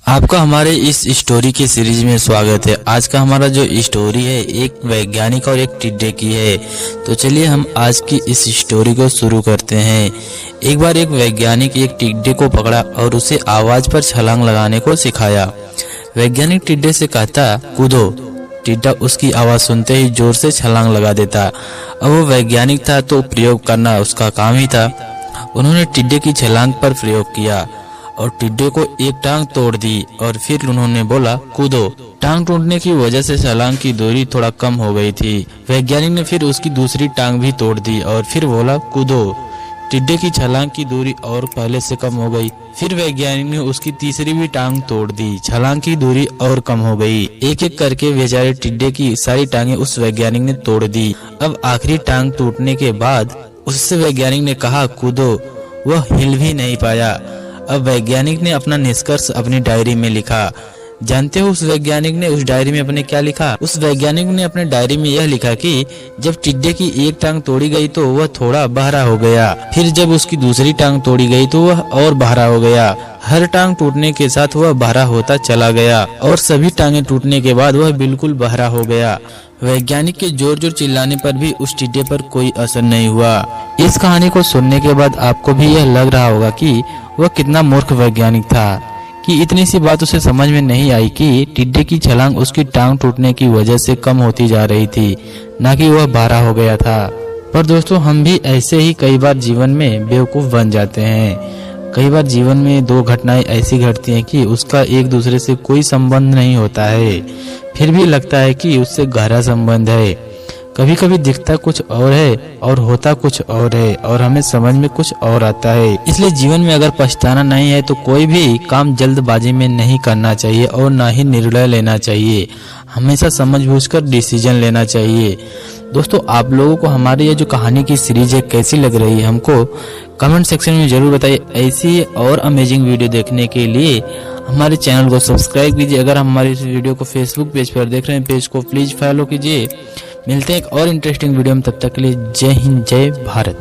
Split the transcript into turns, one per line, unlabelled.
आपका हमारे इस स्टोरी की सीरीज में स्वागत है। आज का हमारा जो स्टोरी है एक वैज्ञानिक और एक टिड्डे की है। तो चलिए हम आज की इस स्टोरी को शुरू करते हैं। एक बार एक वैज्ञानिक एक टिड्डे को पकड़ा और उसे आवाज पर छलांग लगाने को सिखाया। वैज्ञानिक टिड्डे से कहता, कूदो। टिड्डा उसकी आवाज सुनते ही जोर से छलांग लगा देता। अब वो वैज्ञानिक था तो प्रयोग करना उसका काम ही था। उन्होंने टिड्डे की छलांग पर प्रयोग किया और टिड्डे को एक टांग तोड़ दी और फिर उन्होंने बोला, कूदो। टांग टूटने की वजह से छलांग की दूरी थोड़ा कम हो गई थी। वैज्ञानिक ने फिर उसकी दूसरी टांग भी तोड़ दी और फिर बोला, कूदो। टिड्डे की छलांग की दूरी और पहले से कम हो गई। फिर वैज्ञानिक ने उसकी तीसरी भी टांग तोड़ दी। छलांग की दूरी और कम हो गई। एक एक करके बेचारे टिड्डे की सारी टांगें उस वैज्ञानिक ने तोड़ दी। अब आखिरी टांग टूटने के बाद उससे वैज्ञानिक ने कहा, कूदो। वह हिल भी नहीं पाया। अब वैज्ञानिक ने अपना निष्कर्ष अपनी डायरी में लिखा। जानते हो उस वैज्ञानिक ने उस डायरी में अपने क्या लिखा? उस वैज्ञानिक ने अपने डायरी में यह लिखा कि जब टिड्डे की एक टांग तोड़ी गई तो वह थोड़ा बहरा हो गया। फिर जब उसकी दूसरी टांग तोड़ी गई तो वह और बहरा हो गया। हर टांग टूटने के साथ वह बहरा होता चला गया और सभी टांगे टूटने के बाद वह बिल्कुल बहरा हो गया। वैज्ञानिक के जोर जोर चिल्लाने पर भी उस टिड्डे पर कोई असर नहीं हुआ। इस कहानी को सुनने के बाद आपको भी यह लग रहा होगा कि वह कितना मूर्ख वैज्ञानिक था कि इतनी सी बात उसे समझ में नहीं आई कि टिड्डे की छलांग उसकी टांग टूटने की वजह से कम होती जा रही थी, न कि वह बहरा हो गया था। पर दोस्तों, हम भी ऐसे ही कई बार जीवन में बेवकूफ बन जाते हैं। कई बार जीवन में दो घटनाएं ऐसी घटती हैं कि उसका एक दूसरे से कोई संबंध नहीं होता है, फिर भी लगता है कि उससे गहरा संबंध है। कभी कभी दिखता कुछ और है और होता कुछ और है और हमें समझ में कुछ और आता है। इसलिए जीवन में अगर पछताना नहीं है तो कोई भी काम जल्दबाजी में नहीं करना चाहिए और ना ही निर्णय लेना चाहिए। हमेशा समझबूझकर डिसीजन लेना चाहिए। दोस्तों, आप लोगों को हमारी ये जो कहानी की सीरीज है कैसी लग रही है हमको कमेंट सेक्शन में जरूर बताइए। ऐसी और अमेजिंग वीडियो देखने के लिए हमारे चैनल को सब्सक्राइब कीजिए। अगर हमारी इस वीडियो को फेसबुक पेज पर देख रहे हैं, पेज को प्लीज फॉलो कीजिए। मिलते हैं एक और इंटरेस्टिंग वीडियो में, तब तक के लिए जय हिंद, जय भारत।